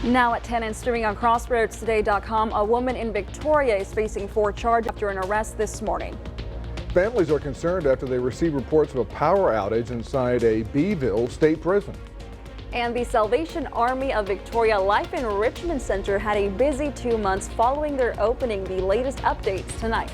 Now at 10 and streaming on crossroadstoday.com, a woman in Victoria is facing 4 charges after an arrest this morning. Families are concerned after they received reports of a power outage inside a Beeville state prison. And the Salvation Army of Victoria Life Enrichment Center had a busy 2 months following their opening. The latest updates tonight.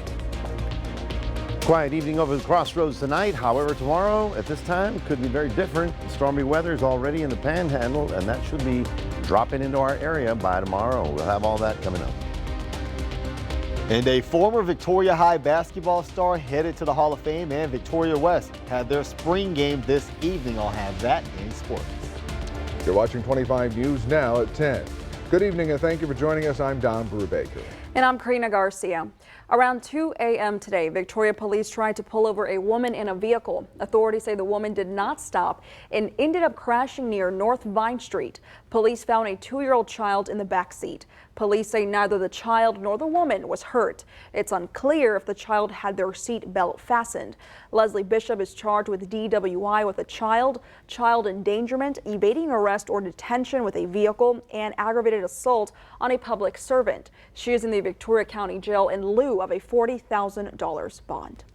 Quiet evening over the Crossroads tonight. However, tomorrow at this time could be very different. The stormy weather is already in the panhandle, and that should be dropping into our area by tomorrow. We'll have all that coming up. And a former Victoria High basketball star headed to the Hall of Fame, and Victoria West had their spring game this evening. I'll have that in sports. You're watching 25 News now at 10. Good evening and thank you for joining us. I'm Don Brubaker. And I'm Karina Garcia. Around 2 a.m. today, Victoria police tried to pull over a woman in a vehicle. Authorities say the woman did not stop and ended up crashing near North Vine Street. Police found a 2-year-old child in the back seat. Police say neither the child nor the woman was hurt. It's unclear if the child had their seat belt fastened. Leslie Bishop is charged with DWI with a child endangerment, evading arrest or detention with a vehicle, and aggravated assault on a public servant. She is in the Victoria County Jail in lieu of a $40,000 bond.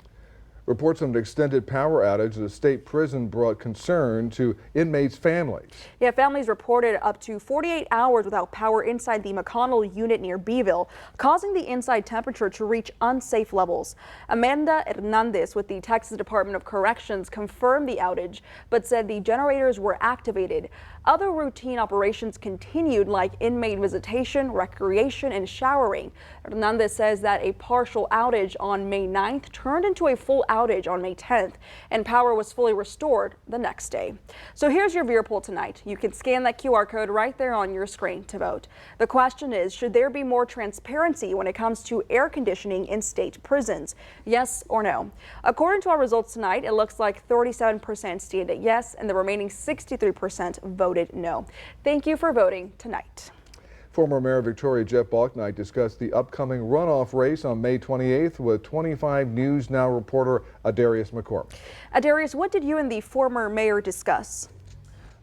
Reports of an extended power outage at a state prison brought concern to inmates' families. Yeah, families reported up to 48 hours without power inside the McConnell unit near Beeville, causing the inside temperature to reach unsafe levels. Amanda Hernandez with the Texas Department of Corrections confirmed the outage, but said the generators were activated. Other routine operations continued, like inmate visitation, recreation, and showering. Hernandez says that a partial outage on May 9th turned into a full outage on May 10th, and power was fully restored the next day. So here's your viewer poll tonight. You can scan that QR code right there on your screen to vote. The question is, should there be more transparency when it comes to air conditioning in state prisons? Yes or no? According to our results tonight, it looks like 37% stated yes, and the remaining 63% voted no. Thank you for voting tonight. Former Mayor of Victoria Jeff Bouknight discussed the upcoming runoff race on May 28th with 25 News Now reporter Adarius McCormick. Adarius, what did you and the former mayor discuss?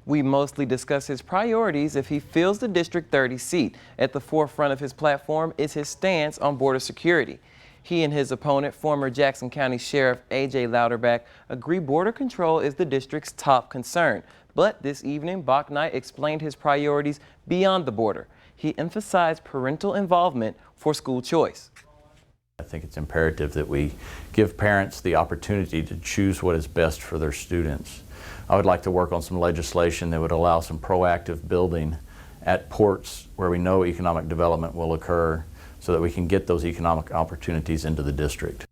We mostly discuss his priorities if he fills the District 30 seat. At the forefront of his platform is his stance on border security. He and his opponent, former Jackson County Sheriff A.J. Louderback, agree border control is the district's top concern. But this evening, Bouknight explained his priorities beyond the border. He emphasized parental involvement for school choice. I think it's imperative that we give parents the opportunity to choose what is best for their students. I would like to work on some legislation that would allow some proactive building at ports where we know economic development will occur so that we can get those economic opportunities into the district.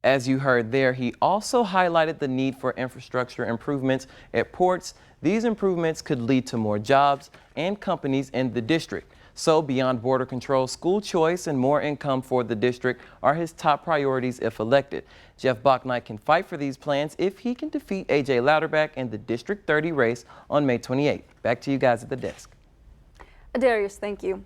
As you heard there, he also highlighted the need for infrastructure improvements at ports. These improvements could lead to more jobs and companies in the district. So beyond border control, school choice and more income for the district are his top priorities if elected. Jeff Bouknight can fight for these plans if he can defeat A.J. Louderback in the District 30 race on May 28th. Back to you guys at the desk. Darius, thank you.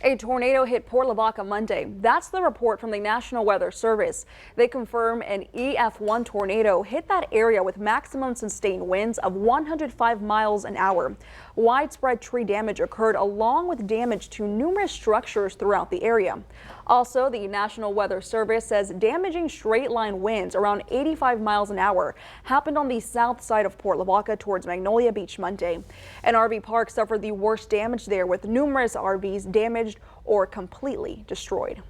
A tornado hit Port Lavaca Monday. That's the report from the National Weather Service. They confirm an EF1 tornado hit that area with maximum sustained winds of 105 miles an hour. Widespread tree damage occurred along with damage to numerous structures throughout the area. Also, the National Weather Service says damaging straight line winds around 85 miles an hour happened on the south side of Port Lavaca towards Magnolia Beach Monday. An RV park suffered the worst damage there, with numerous RVs damaged or completely destroyed.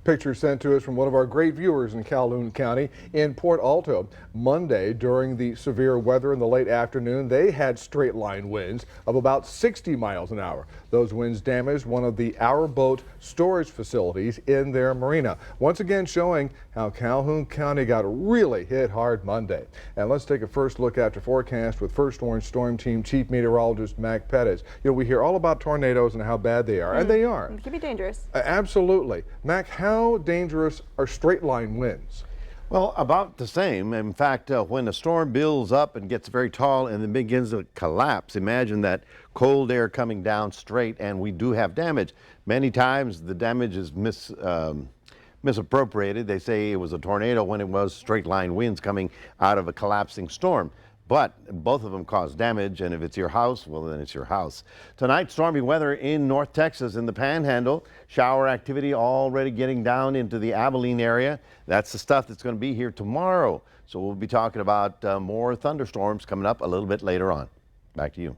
Pictures sent to us from one of our great viewers in Calhoun County in Port Alto. Monday, during the severe weather in the late afternoon, they had straight line winds of about 60 miles an hour. Those winds damaged one of the Our Boat storage facilities in their marina. Once again showing how Calhoun County got really hit hard Monday. And let's take a first look after forecast with First Orange Storm Team Chief Meteorologist Mac Pettis. You know, we hear all about tornadoes and how bad they are, and they are. It can be dangerous. Absolutely. Mac, how dangerous are straight line winds? Well, about the same. In fact, when a storm builds up and gets very tall and then begins to collapse, imagine that cold air coming down straight, and we do have damage. Many times the damage is misappropriated. They say it was a tornado when it was straight line winds coming out of a collapsing storm. but both of them cause damage, and if it's your house, well, then it's your house. Tonight, stormy weather in North Texas in the Panhandle. Shower activity already getting down into the Abilene area. That's the stuff that's going to be here tomorrow. So we'll be talking about more thunderstorms coming up a little bit later on. Back to you.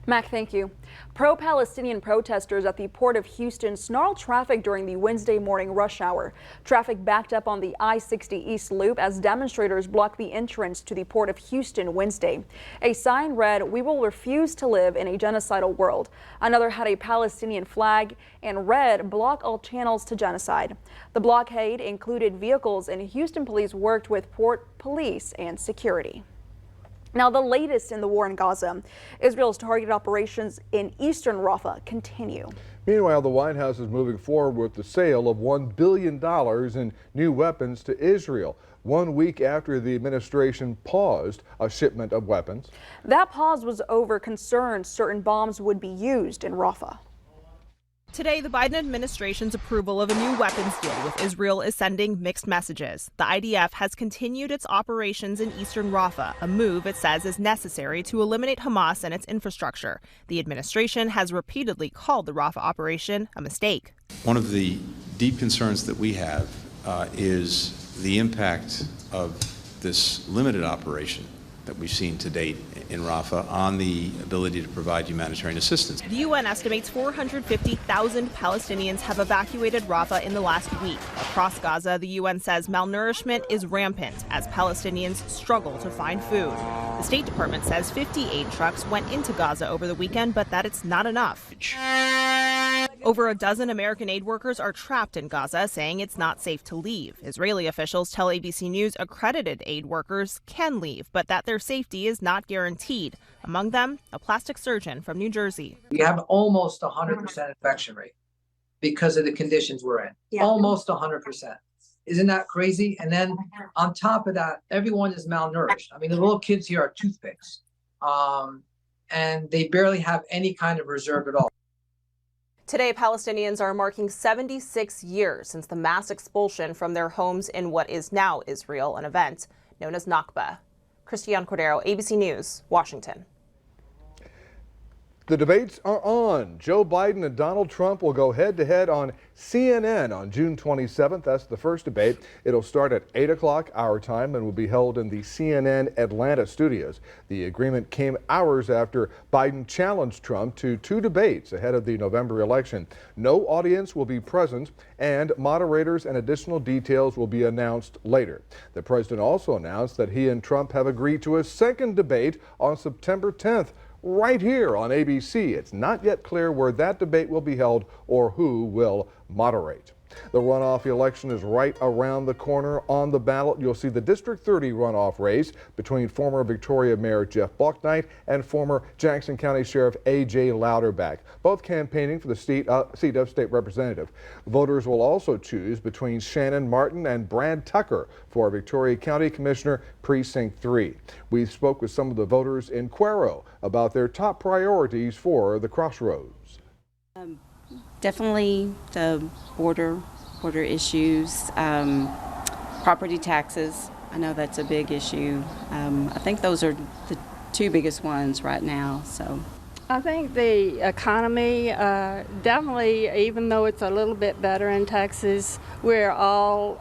Mac, thank you. Pro-Palestinian protesters at the Port of Houston snarled traffic during the Wednesday morning rush hour. Traffic backed up on the I-60 East Loop as demonstrators blocked the entrance to the Port of Houston Wednesday. A sign read, "We will refuse to live in a genocidal world." Another had a Palestinian flag and read, "Block all channels to genocide." The blockade included vehicles, and Houston police worked with port police and security. Now, the latest in the war in Gaza. Israel's targeted operations in eastern Rafah continue. Meanwhile, the White House is moving forward with the sale of $1 billion in new weapons to Israel, 1 week after the administration paused a shipment of weapons. That pause was over concerns certain bombs would be used in Rafah. Today, the Biden administration's approval of a new weapons deal with Israel is sending mixed messages. The IDF has continued its operations in eastern Rafah, a move it says is necessary to eliminate Hamas and its infrastructure. The administration has repeatedly called the Rafah operation a mistake. One of the deep concerns that we have is the impact of this limited operation that we've seen to date in Rafah on the ability to provide humanitarian assistance. The UN estimates 450,000 Palestinians have evacuated Rafah in the last week. Across Gaza, the UN says malnourishment is rampant as Palestinians struggle to find food. The State Department says 50 aid trucks went into Gaza over the weekend, but that it's not enough. Over a dozen American aid workers are trapped in Gaza, saying it's not safe to leave. Israeli officials tell ABC News accredited aid workers can leave, but that their safety is not guaranteed. Among them, a plastic surgeon from New Jersey. We have almost 100% infection rate because of the conditions we're in. Yeah. Almost 100%. Isn't that crazy? And then on top of that, everyone is malnourished. I mean, the little kids here are toothpicks, and they barely have any kind of reserve at all. Today, Palestinians are marking 76 years since the mass expulsion from their homes in what is now Israel, an event known as Nakba. Christiane Cordero, ABC News, Washington. The debates are on. Joe Biden and Donald Trump will go head-to-head on CNN on June 27th. That's the first debate. It'll start at 8 o'clock our time and will be held in the CNN Atlanta studios. The agreement came hours after Biden challenged Trump to 2 debates ahead of the November election. No audience will be present, and moderators and additional details will be announced later. The president also announced that he and Trump have agreed to a second debate on September 10th. Right here on ABC. It's not yet clear where that debate will be held or who will moderate. The runoff election is right around the corner. On the ballot, you'll see the District 30 runoff race between former Victoria Mayor Jeff Bouknight and former Jackson County Sheriff A.J. Louderback, both campaigning for the seat of state representative. Voters will also choose between Shannon Martin and Brad Tucker for Victoria County Commissioner Precinct 3. We spoke with some of the voters in Cuero about their top priorities for the crossroads. Definitely the border issues, property taxes. I know that's a big issue. I think those are the 2 biggest ones right now. So I think the economy, definitely, even though it's a little bit better in Texas, we're all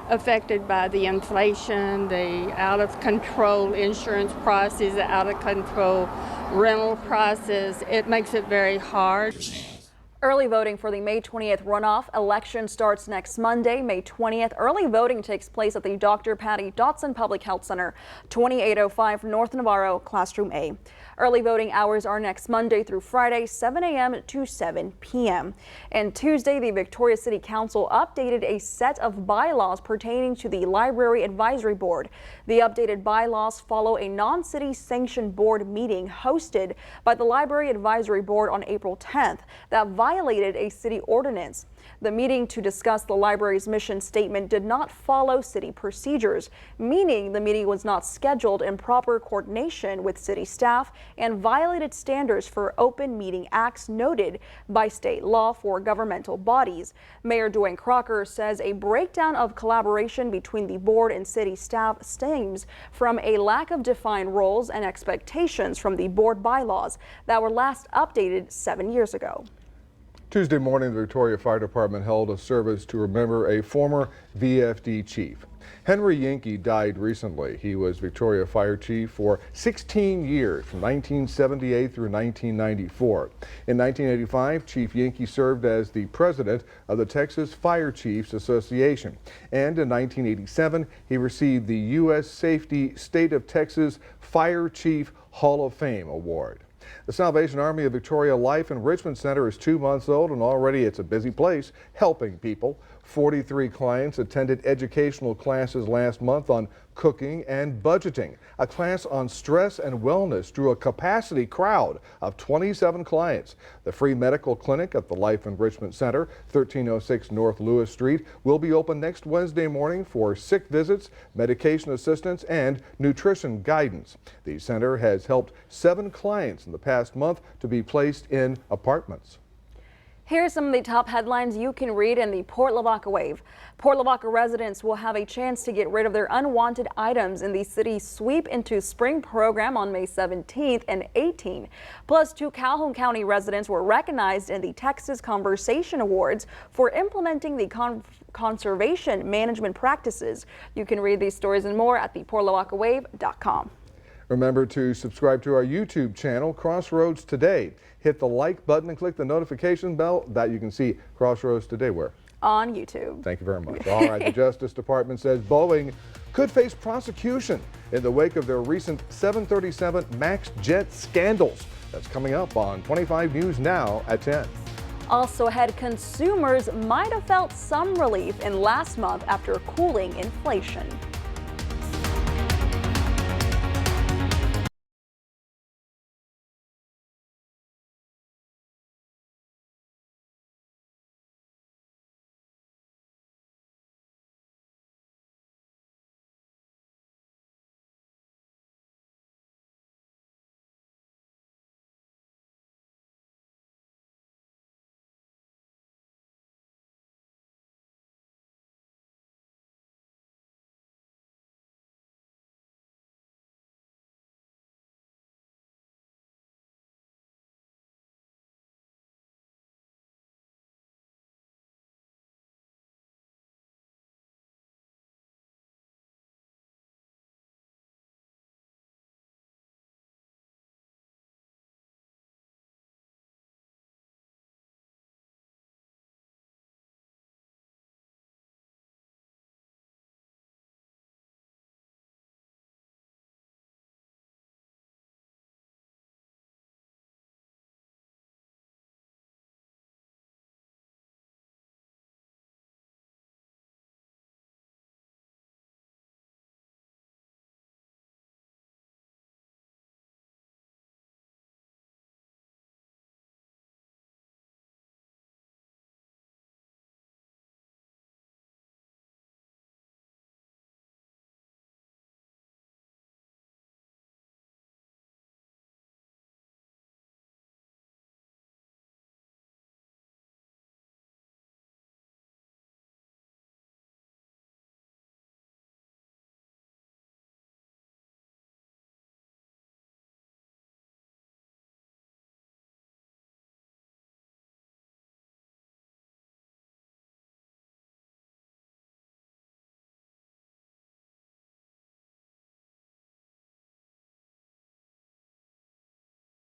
affected by the inflation, the out of control insurance prices, the out of control rental prices. It makes it very hard. Early voting for the May 20th runoff election starts next Monday, May 20th. Early voting takes place at the Dr. Patty Dotson Public Health Center, 2805 North Navarro, Classroom A. Early voting hours are next Monday through Friday, 7 a.m. to 7 p.m. And Tuesday, the Victoria City Council updated a set of bylaws pertaining to the Library Advisory Board. The updated bylaws follow a non-city sanctioned board meeting hosted by the Library Advisory Board on April 10th that violated a city ordinance. The meeting to discuss the library's mission statement did not follow city procedures, meaning the meeting was not scheduled in proper coordination with city staff and violated standards for open meeting acts noted by state law for governmental bodies. Mayor Dwayne Crocker says a breakdown of collaboration between the board and city staff stems from a lack of defined roles and expectations from the board bylaws that were last updated 7 years ago. Tuesday morning, the Victoria Fire Department held a service to remember a former VFD chief. Henry Yankee died recently. He was Victoria Fire Chief for 16 years, from 1978 through 1994. In 1985, Chief Yankee served as the president of the Texas Fire Chiefs Association. And in 1987, he received the U.S. Safety State of Texas Fire Chief Hall of Fame Award. The Salvation Army of Victoria Life Enrichment Center is 2 months old, and already it's a busy place helping people. 43 clients attended educational classes last month on cooking and budgeting. A class on stress and wellness drew a capacity crowd of 27 clients. The free medical clinic at the Life Enrichment Center, 1306 North Lewis Street, will be open next Wednesday morning for sick visits, medication assistance, and nutrition guidance. The center has helped 7 clients in the past month to be placed in apartments. Here are some of the top headlines you can read in the Port Lavaca Wave. Port Lavaca residents will have a chance to get rid of their unwanted items in the city's Sweep into Spring program on May 17th and 18th. Plus, 2 Calhoun County residents were recognized in the Texas Conversation Awards for implementing the conservation management practices. You can read these stories and more at theportlavacawave.com. Remember to subscribe to our YouTube channel, Crossroads Today. Hit the like button and click the notification bell that you can see Crossroads Today where? On YouTube. Thank you very much. All right, the Justice Department says Boeing could face prosecution in the wake of their recent 737 MAX jet scandals. That's coming up on 25 News Now at 10. Also ahead, consumers might have felt some relief in last month after cooling inflation.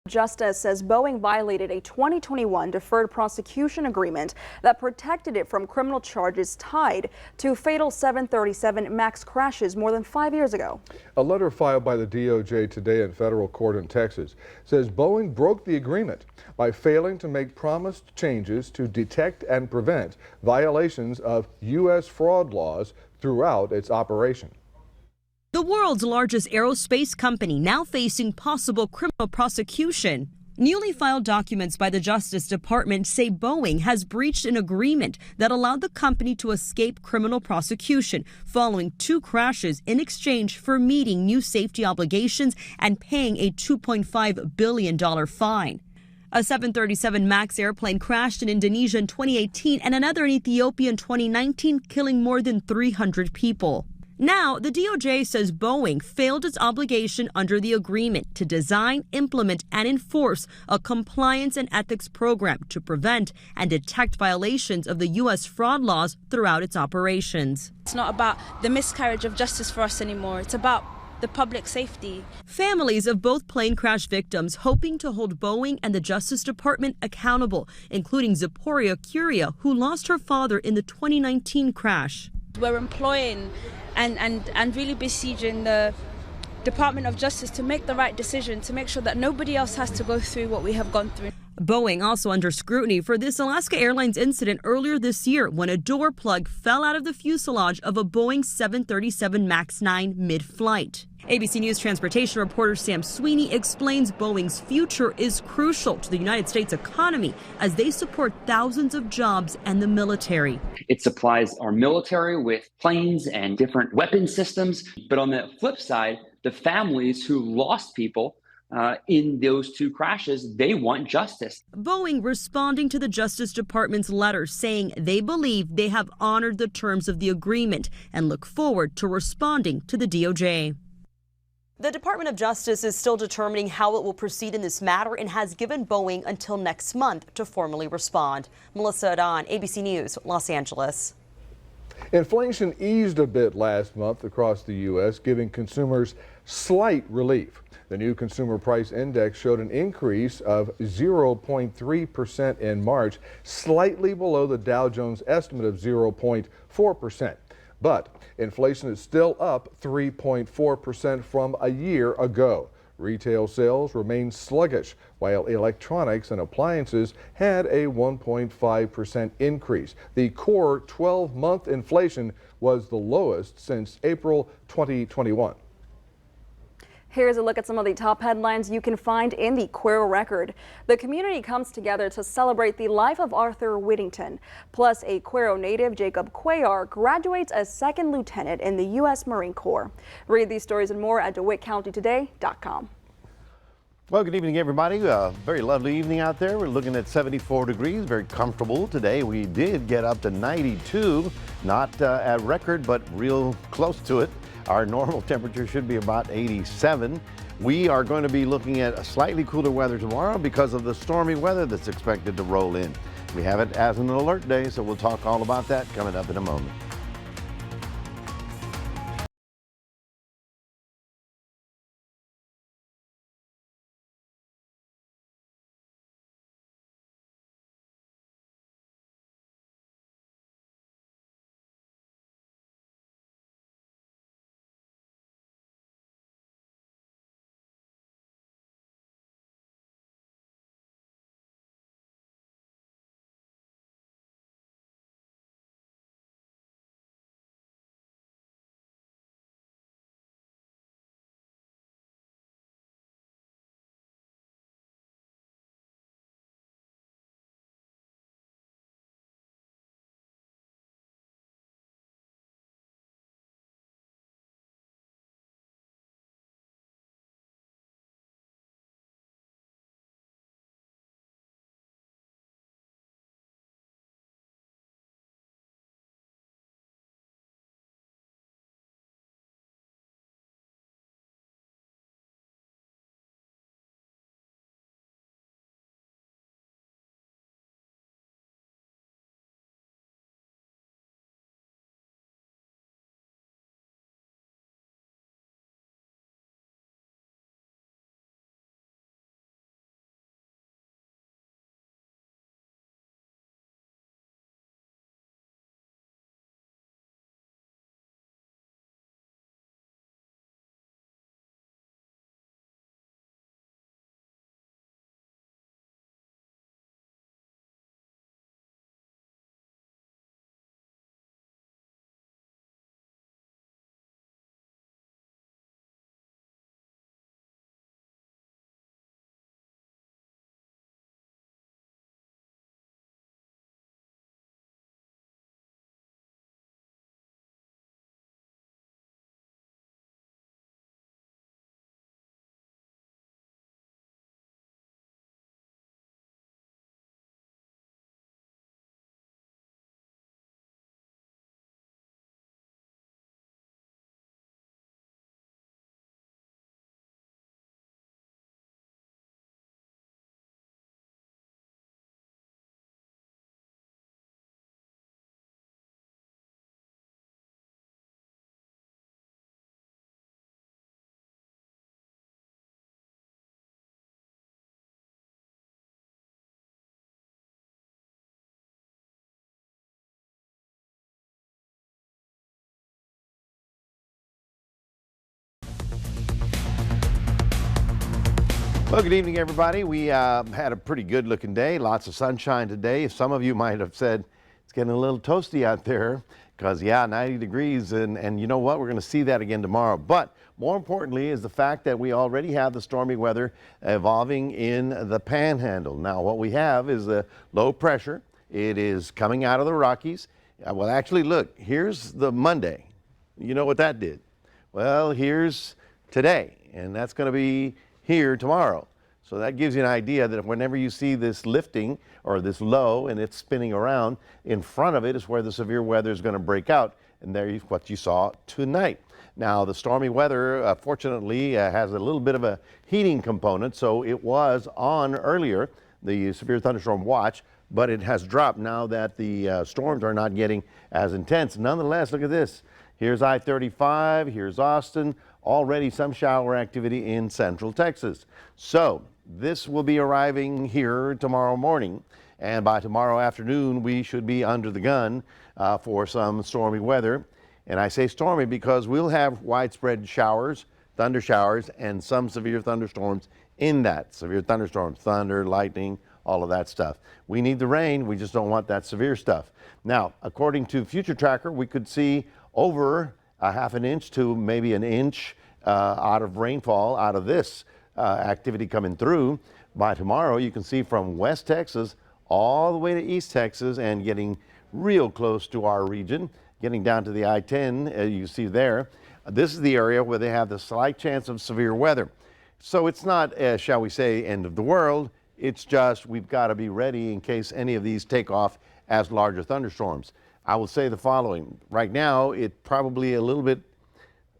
Justice says Boeing violated a 2021 deferred prosecution agreement that protected it from criminal charges tied to fatal 737 MAX crashes more than 5 years ago. A letter filed by the DOJ today in federal court in Texas says Boeing broke the agreement by failing to make promised changes to detect and prevent violations of U.S. fraud laws throughout its operation. The world's largest aerospace company now facing possible criminal prosecution Newly filed documents by the Justice Department say Boeing has breached an agreement that allowed the company to escape criminal prosecution following 2 crashes in exchange for meeting new safety obligations and paying a $2.5 billion fine. A 737 MAX airplane crashed in Indonesia in 2018 and another in Ethiopia in 2019, killing more than 300 people. Now, the DOJ says Boeing failed its obligation under the agreement to design, implement, and enforce a compliance and ethics program to prevent and detect violations of the U.S. fraud laws throughout its operations. It's not about the miscarriage of justice for us anymore. It's about the public safety. Families of both plane crash victims hoping to hold Boeing and the Justice Department accountable, including Ziporia Curia, who lost her father in the 2019 crash. We're employing and really besieging the Department of Justice to make the right decision, to make sure that nobody else has to go through what we have gone through. Boeing also under scrutiny for this Alaska Airlines incident earlier this year when a door plug fell out of the fuselage of a Boeing 737 MAX 9 mid-flight. ABC News transportation reporter Sam Sweeney explains Boeing's future is crucial to the United States economy as they support thousands of jobs and the military. It supplies our military with planes and different weapon systems. But on the flip side, the families who lost people in those 2 crashes, they want justice. Boeing responding to the Justice Department's letter saying they believe they have honored the terms of the agreement and look forward to responding to the DOJ. The Department of Justice is still determining how it will proceed in this matter and has given Boeing until next month to formally respond. Melissa Adon, ABC News, Los Angeles. Inflation eased a bit last month across the U.S., giving consumers slight relief. The new Consumer Price Index showed an increase of 0.3% in March, slightly below the Dow Jones estimate of 0.4%. But inflation is still up 3.4% from a year ago. Retail sales remain sluggish, while electronics and appliances had a 1.5% increase. The core 12-month inflation was the lowest since April 2021. Here's a look at some of the top headlines you can find in the Cuero Record. The community comes together to celebrate the life of Arthur Whittington. Plus, a Cuero native, Jacob Cuellar, graduates as second lieutenant in the U.S. Marine Corps. Read these stories and more at DeWittCountyToday.com. Well, good evening, everybody. Very lovely evening out there. We're looking at 74 degrees, very comfortable today. We did get up to 92, not at record, but real close to it. Our normal temperature should be about 87. We are going to be looking at a slightly cooler weather tomorrow because of the stormy weather that's expected to roll in. We have it as an alert day, so we'll talk all about that coming up in a moment. Well, good evening, everybody. We had a pretty good looking day. Lots of sunshine today. Some of you might have said it's getting a little toasty out there because, yeah, 90 degrees. And you know what? We're going to see that again tomorrow. But more importantly is the fact that we already have the stormy weather evolving in the panhandle. Now, what we have is the low pressure. It is coming out of the Rockies. Well, actually, look, here's the Monday. You know what that did? Well, here's today, and that's going to be here tomorrow. So that gives you an idea that whenever you see this lifting or this low and it's spinning around, in front of it is where the severe weather is going to break out. And there's what you saw tonight. Now, the stormy weather, fortunately, has a little bit of a heating component. So it was on earlier, the severe thunderstorm watch, but it has dropped now that the storms are not getting as intense. Nonetheless, look at this. Here's I-35, here's Austin, already some shower activity in central Texas. So this will be arriving here tomorrow morning, and by tomorrow afternoon we should be under the gun for some stormy weather. And I say stormy because we'll have widespread showers, thunder showers, and some severe thunderstorms in that. Severe thunderstorms, thunder, lightning, all of that stuff. We need the rain, we just don't want that severe stuff. Now, according to Future Tracker, we could see over a half an inch to maybe an inch out of rainfall out of this activity coming through. By tomorrow, you can see from West Texas all the way to East Texas and getting real close to our region, getting down to the I-10, you see there. This is the area where they have the slight chance of severe weather. So it's not, shall we say, end of the world. It's just we've got to be ready in case any of these take off as larger thunderstorms. I will say the following. Right now, it's probably a little bit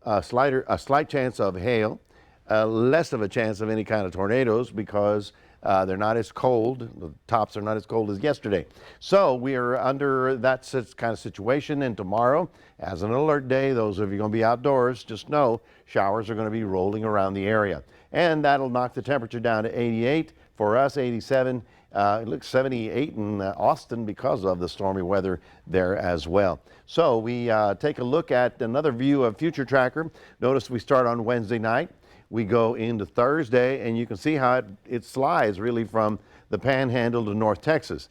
a slight chance of hail, less of a chance of any kind of tornadoes because they're not as cold. The tops are not as cold as yesterday. So we are under that kind of situation. And tomorrow, as an alert day, those of you going to be outdoors, just know showers are going to be rolling around the area. And that'll knock the temperature down to 88. For us, 87. It looks 78 in Austin because of the stormy weather there as well. So we take a look at another view of Future Tracker. Notice we start on Wednesday night. We go into Thursday, and you can see how it slides really from the Panhandle to North Texas.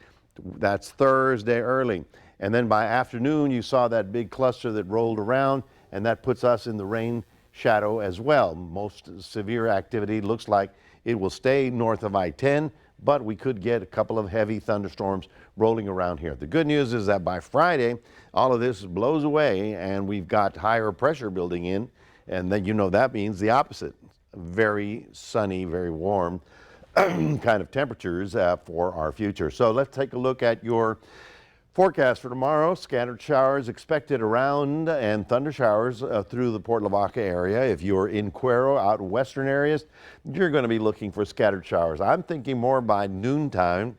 That's Thursday early. And then by afternoon, you saw that big cluster that rolled around, and that puts us in the rain shadow as well. Most severe activity looks like it will stay north of I-10, but we could get a couple of heavy thunderstorms rolling around here. The good news is that by Friday, all of this blows away and we've got higher pressure building in, and then you know that means the opposite. Very sunny, very warm kind of temperatures for our future. So let's take a look at your forecast for tomorrow. Scattered showers expected around and thunder showers through the Port Lavaca area. If you're in Cuero, out in western areas, you're going to be looking for scattered showers. I'm thinking more by noontime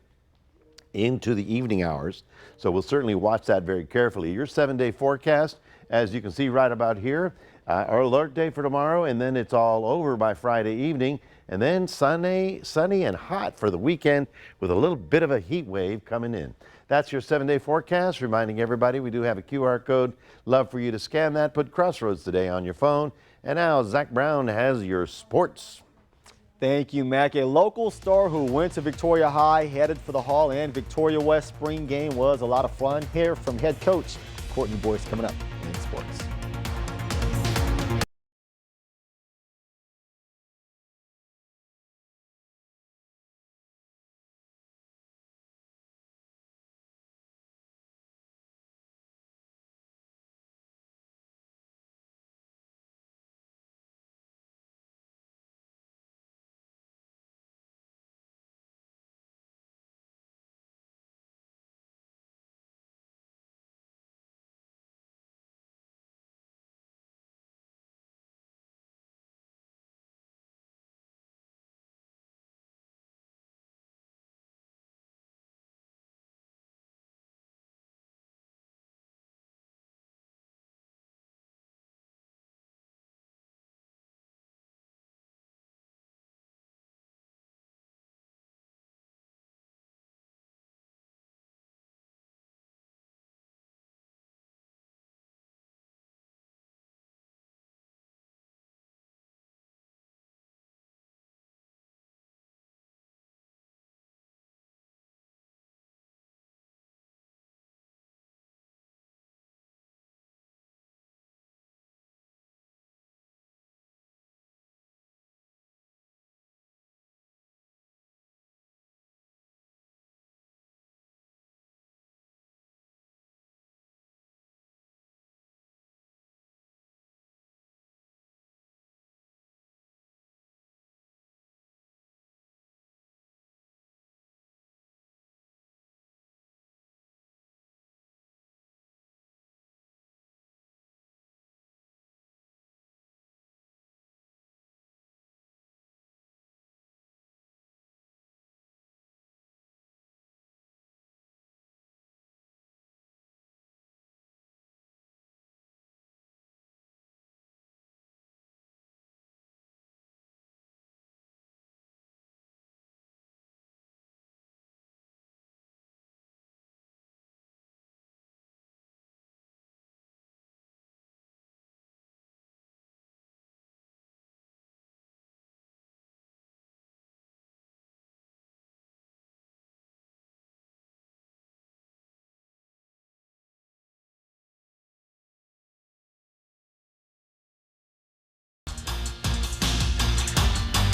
into the evening hours. So we'll certainly watch that very carefully. Your 7-day forecast, as you can see right about here, our alert day for tomorrow, and then it's all over by Friday evening. And then sunny and hot for the weekend with a little bit of a heat wave coming in. That's your 7-day forecast. Reminding everybody we do have a QR code. Love for you to scan that. Put Crossroads Today on your phone. And now Zach Brown has your sports. Thank you, Mac. A local star who went to Victoria High, headed for the Hall and Victoria West spring game was a lot of fun. Here from head coach Courtney Boyce coming up in sports.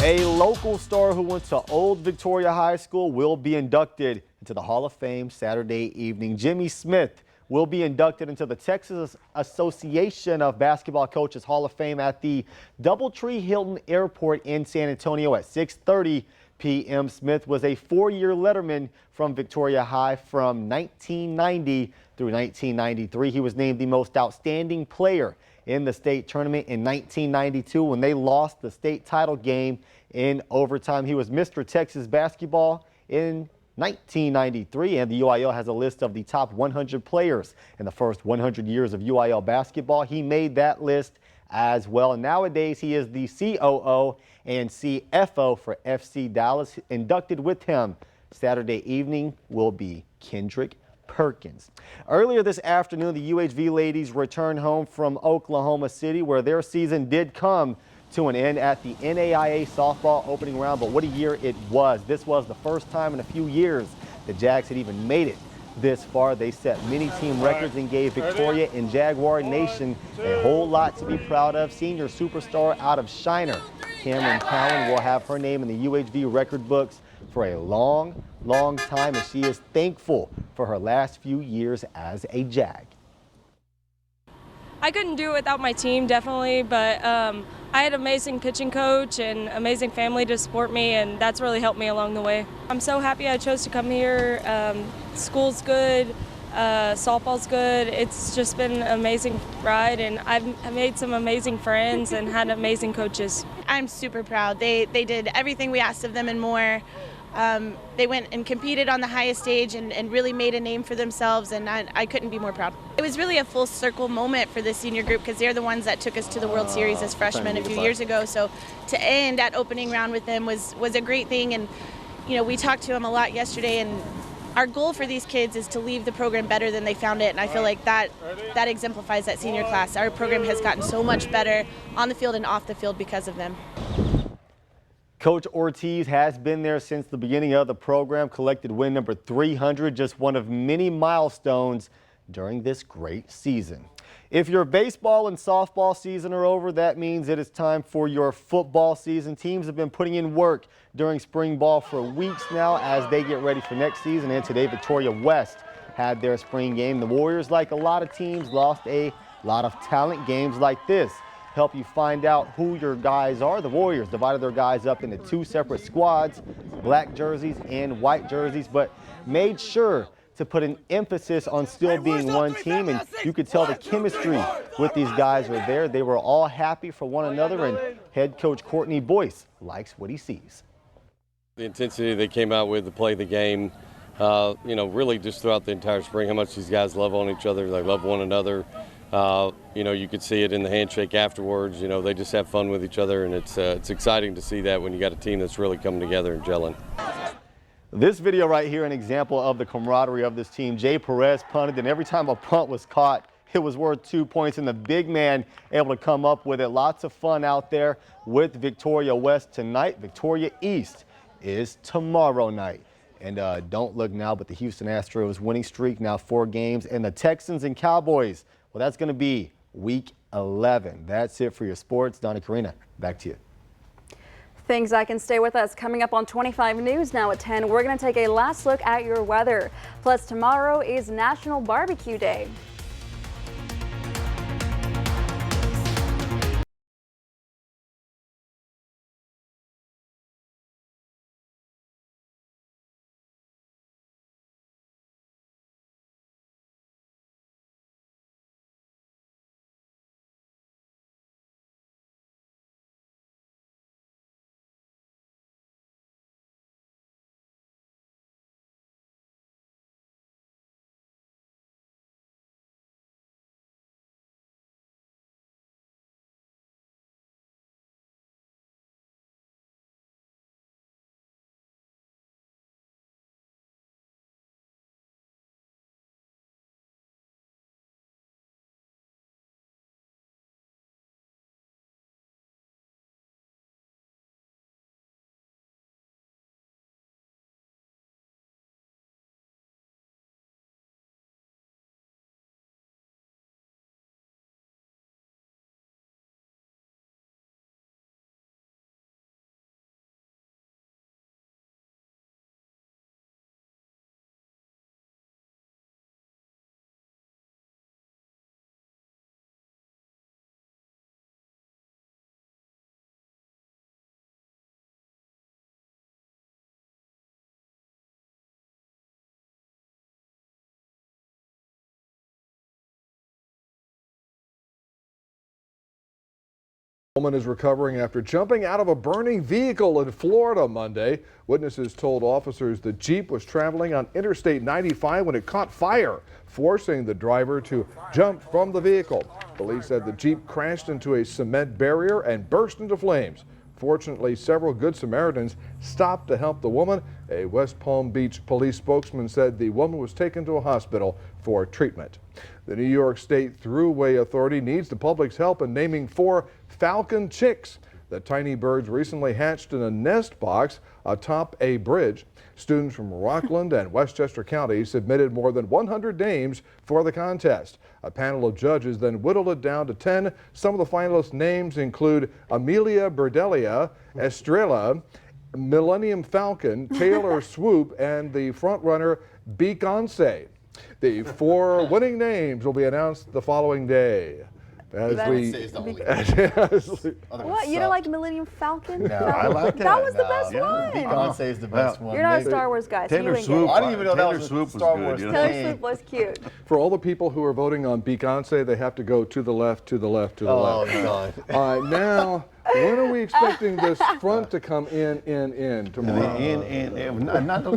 A local star who went to Old Victoria High School will be inducted into the Hall of Fame Saturday evening. Jimmy Smith will be inducted into the Texas Association of Basketball Coaches Hall of Fame at the DoubleTree Hilton Airport in San Antonio at 6:30 p.m. Smith was a four-year letterman from Victoria High from 1990 through 1993. He was named the most outstanding player in the state tournament in 1992 when they lost the state title game in overtime. He was Mr. Texas Basketball in 1993, and the UIL has a list of the top 100 players in the first 100 years of UIL basketball. He made that list as well. And nowadays, he is the COO and CFO for FC Dallas. Inducted with him Saturday evening will be Kendrick Perkins. Earlier this afternoon, the UHV ladies returned home from Oklahoma City, where their season did come to an end at the NAIA softball opening round. But what a year it was. This was the first time in a few years the Jags had even made it this far. They set many team records and gave Victoria and Jaguar Nation a whole lot to be proud of. Senior superstar out of Shiner, Cameron Cowan, will have her name in the UHV record books for a long, long time, and she is thankful for her last few years as a Jag. I couldn't do it without my team, definitely, but I had an amazing pitching coach and amazing family to support me, and that's really helped me along the way. I'm so happy I chose to come here. School's good, softball's good. It's just been an amazing ride, and I've made some amazing friends and had amazing coaches. I'm super proud. They did everything we asked of them and more. They went and competed on the highest stage and really made a name for themselves, and I couldn't be more proud. It was really a full circle moment for the senior group because they're the ones that took us to the World Series as freshmen a few years ago. So to end at opening round with them was a great thing, and you know, we talked to them a lot yesterday, and our goal for these kids is to leave the program better than they found it, and I feel like that exemplifies that senior class. Our program has gotten so much better on the field and off the field because of them. Coach Ortiz has been there since the beginning of the program, collected win number 300, just one of many milestones during this great season. If your baseball and softball season are over, that means it is time for your football season. Teams have been putting in work during spring ball for weeks now as they get ready for next season, and today Victoria West had their spring game. The Warriors, like a lot of teams, lost a lot of talent. Games like this help you find out who your guys are. The Warriors divided their guys up into two separate squads, black jerseys and white jerseys, but made sure to put an emphasis on still being one team, and you could tell the chemistry with these guys are there. They were all happy for one another, and head coach Courtney Boyce likes what he sees. The intensity they came out with to play the game, you know, really just throughout the entire spring, how much these guys love on each other, they love one another. You know, you could see it in the handshake afterwards. You know, they just have fun with each other, and it's exciting to see that when you got a team that's really coming together and gelling. This video right here, an example of the camaraderie of this team. Jay Perez punted, and every time a punt was caught, it was worth 2 points, and the big man able to come up with it. Lots of fun out there with Victoria West tonight. Victoria East is tomorrow night. And don't look now, but the Houston Astros winning streak now 4 games, and the Texans and Cowboys, well, that's going to be week 11. That's it for your sports. Donna Karina, back to you. Thanks, Zach, and stay with us. Coming up on 25 News now at 10, we're going to take a last look at your weather. Plus, tomorrow is National Barbecue Day. A woman is recovering after jumping out of a burning vehicle in Florida Monday. Witnesses told officers the Jeep was traveling on Interstate 95 when it caught fire, forcing the driver to jump from the vehicle. Police said the Jeep crashed into a cement barrier and burst into flames. Fortunately, several Good Samaritans stopped to help the woman. A West Palm Beach police spokesman said the woman was taken to a hospital for treatment. The New York State Thruway Authority needs the public's help in naming 4 falcon chicks. The tiny birds recently hatched in a nest box atop a bridge. Students from Rockland and Westchester County submitted more than 100 names for the contest. A panel of judges then whittled it down to 10. Some of the finalist names include Amelia Berdelia, Estrella, Millennium Falcon, Taylor Swoop, and the frontrunner Beyonce. The 4 winning names will be announced the following day. As we, what? You don't like Millennium Falcon? No, I like that. That was the best one. Beyonce is the best one. You're not a Star Wars guy. So Taylor you ain't Swoop. get it. I didn't even know that Taylor was Swoop a Star Wars. was good. Taylor Swift was cute. For all the people who are voting on Beyonce, they have to go to the left, to the left, to the left. God. All right, now, when are we expecting this front to come in tomorrow?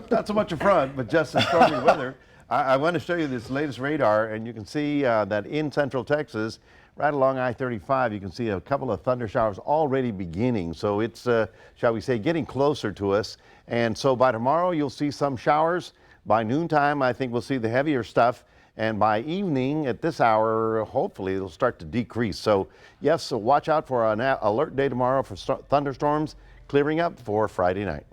Not so much a front, but just the stormy weather. I want to show you this latest radar, and you can see that in central Texas, right along I-35, you can see a couple of thunder showers already beginning. So it's, shall we say, getting closer to us. And so by tomorrow, you'll see some showers. By noontime, I think we'll see the heavier stuff. And by evening, at this hour, hopefully, it'll start to decrease. So yes, so watch out for an alert day tomorrow for thunderstorms clearing up for Friday night.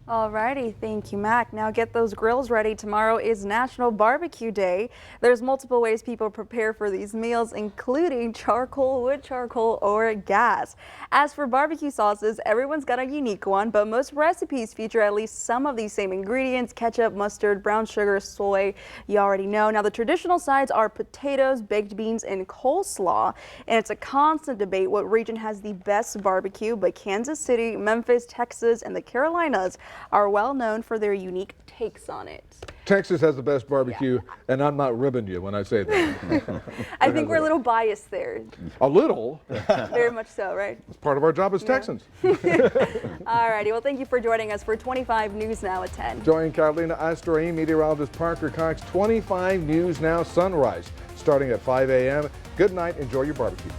Alrighty, thank you, Mac. Now get those grills ready. Tomorrow is National Barbecue Day. There's multiple ways people prepare for these meals, including charcoal, wood charcoal, or gas. As for barbecue sauces, everyone's got a unique one, but most recipes feature at least some of these same ingredients: ketchup, mustard, brown sugar, soy. You already know. Now the traditional sides are potatoes, baked beans, and coleslaw. And it's a constant debate what region has the best barbecue, but Kansas City, Memphis, Texas, and the Carolinas are well known for their unique takes on it. Texas has the best barbecue, and I'm not ribbing you when I say that. I think we're a little biased there. A little? Very much so, right? It's part of our job as Texans. Alrighty, well, thank you for joining us for 25 News Now at 10. Join Carolina Astorine, meteorologist Parker Cox, 25 News Now Sunrise, starting at 5 a.m. Good night. Enjoy your barbecue.